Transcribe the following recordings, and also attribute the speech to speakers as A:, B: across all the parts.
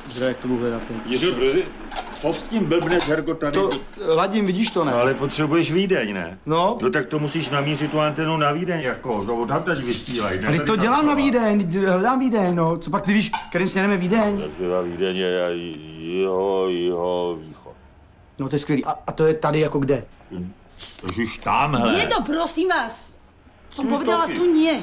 A: Zdroje, jak to budu hledat teď.
B: Ježi, co s tím blbneš, Hergo, tady?
A: To ladím, vidíš to, ne?
B: No, ale potřebuješ Vídeň, ne?
A: No.
B: No tak to musíš namířit tu antenu na Vídeň, jako, no odhamtaď vysílej.
A: Ale to dělám na Vídeň, hledám Vídeň, no. Co pak ty víš, kterým směrem je Vídeň?
B: Takže na Vídeň je východ.
A: No to je skvělý. A to je tady jako kde?
B: Ježiš, tamhle.
C: Dědo, prosím vás. Co povedala tu nie?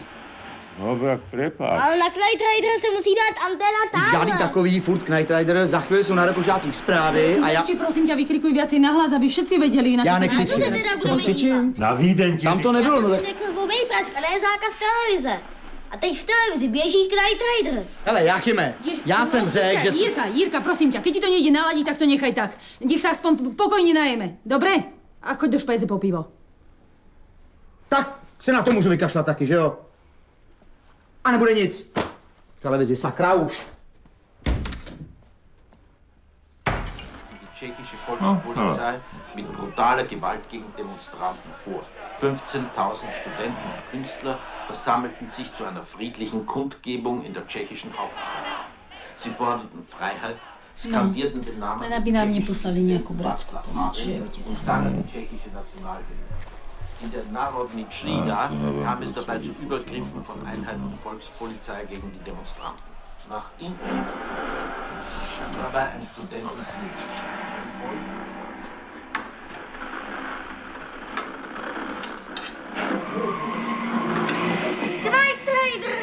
B: No, jak prepáč.
D: Ale na Knight Rider se musí dát anténa tamhle.
A: Žádný takový, furt Knight Rider, za chvíli jsou na repožácích zprávy a já...
C: Ještě prosím tě, vykrikuj viacej nahlas, aby všetci věděli, na
A: Já nekřičím. Co křičím?
B: Na Vídeň ti
A: Tam to nebylo, no
D: Já
A: tak...
D: jsem řekl o vejprack a ne zákaz televize. A teď v televizi běží Knight Rider.
A: Hele, Jáchyme, já jsem řekl, že...
C: Jirka, prosím tě, keď ti to nejde naladit, tak to nechaj tak. Nech se aspoň pokojně najeme, dobré? A choď do špajze po pivo.
A: Tak se na to můžu vykašlat taky, že jo? A nebude nic. V televizi, sakra už.
E: Die tschechische Volkspolizei mit brutaler Gewalt gegen Demonstranten vor. 15.000 Studenten und Künstler versammelten sich zu einer friedlichen Kundgebung in der tschechischen Hauptstadt. Sie forderten Freiheit, skandierten den Namen
C: Aby nám neposlali nějakou bratskou pomoc, že jo,
E: und sangen die tschechische Nationalhymne. In der Narodnitschlida kam es dabei zu Übergriffen von Einheit und Volkspolizei gegen die Demonstranten. Nach innen dabei ein Student
D: Knight Rider!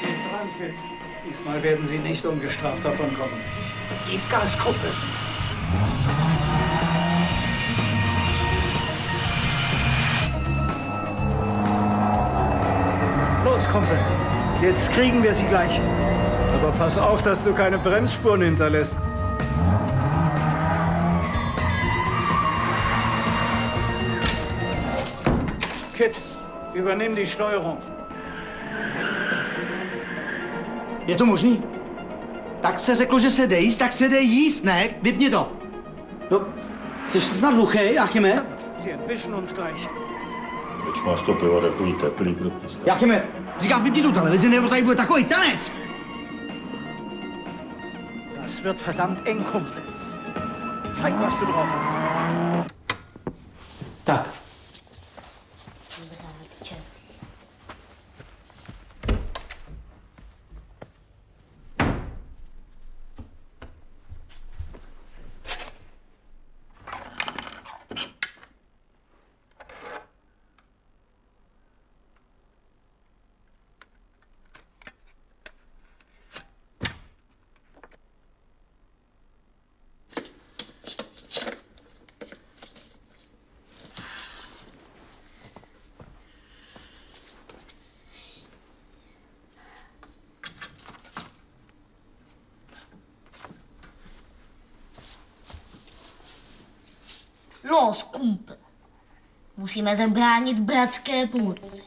F: Nicht dran, Kid. Diesmal werden Sie nicht ungestraft davonkommen.
E: Gib Gas, Kumpel!
F: Los, Kumpel. Jetzt kriegen wir sie gleich. Aber pass auf, dass du keine Bremsspuren hinterlässt. Kid, übernimm die Steuerung.
A: Je to možný? Tak se řeklo, že se jde jíst, tak se jde jíst, ne? Vypni to. No, jsi snad hluchý, Jáchyme?
F: Sie entwischen uns gleich.
B: Teď máš to pivo takový teplý, prostě.
A: Jáchyme, říkám, vypni tu televizi, nebo tady bude takový tanec.
F: Das wird verdammt eng, Kumpel. Zeig, was du drauf hast.
A: Tak.
D: Los, kumpel. Musíme zabránit bratské pomoci.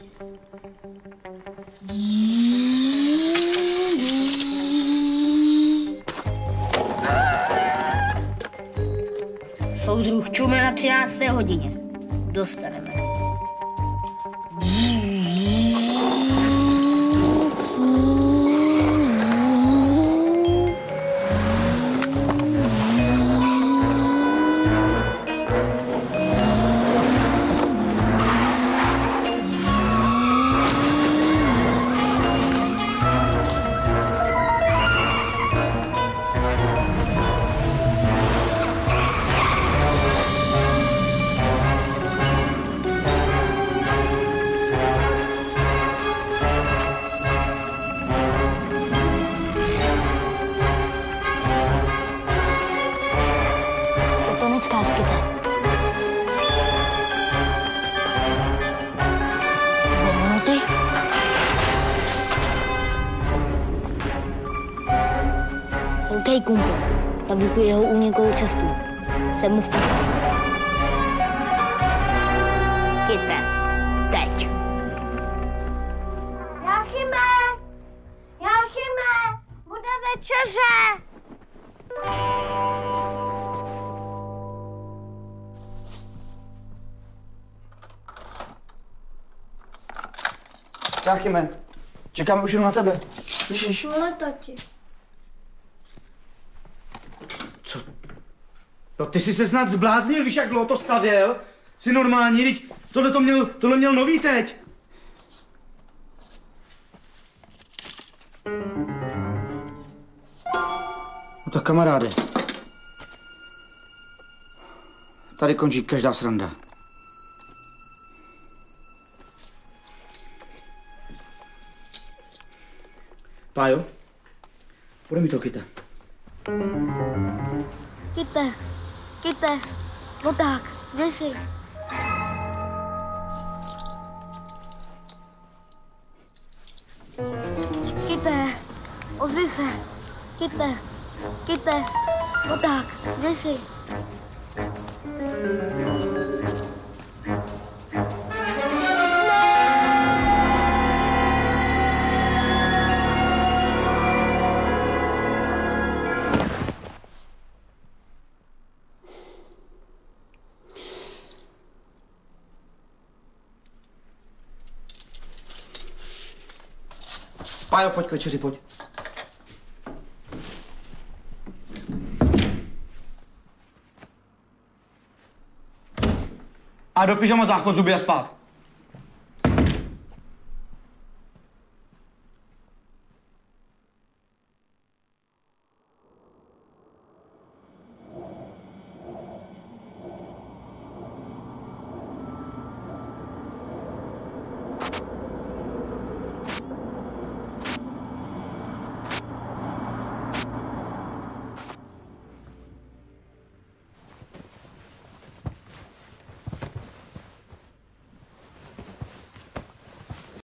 D: Soudruh čume na 13. hodině. Dostaneme. OK, kumpel. Zablokuji jeho únikovou cestu. Jsem mu v Chytne. Teď. Jáchyme, bude večeře.
A: Jáchyme, čekám už jenom na tebe. Slyšíš?
G: Ale tati.
A: Co? No ty jsi se snad zbláznil, víš, jak dlouho to stavěl? Jsi normální, teď tohle měl nový teď. No tak kamaráde. Tady končí každá sranda. Pájo, podej mi to kyte.
D: Kyte, no tak, kde jsi? Kyte, ozvi se, kyte, no tak, kde jsi?
A: Pájo, pojď k večeři, pojď. A do pyžama záchod, zuby a spát.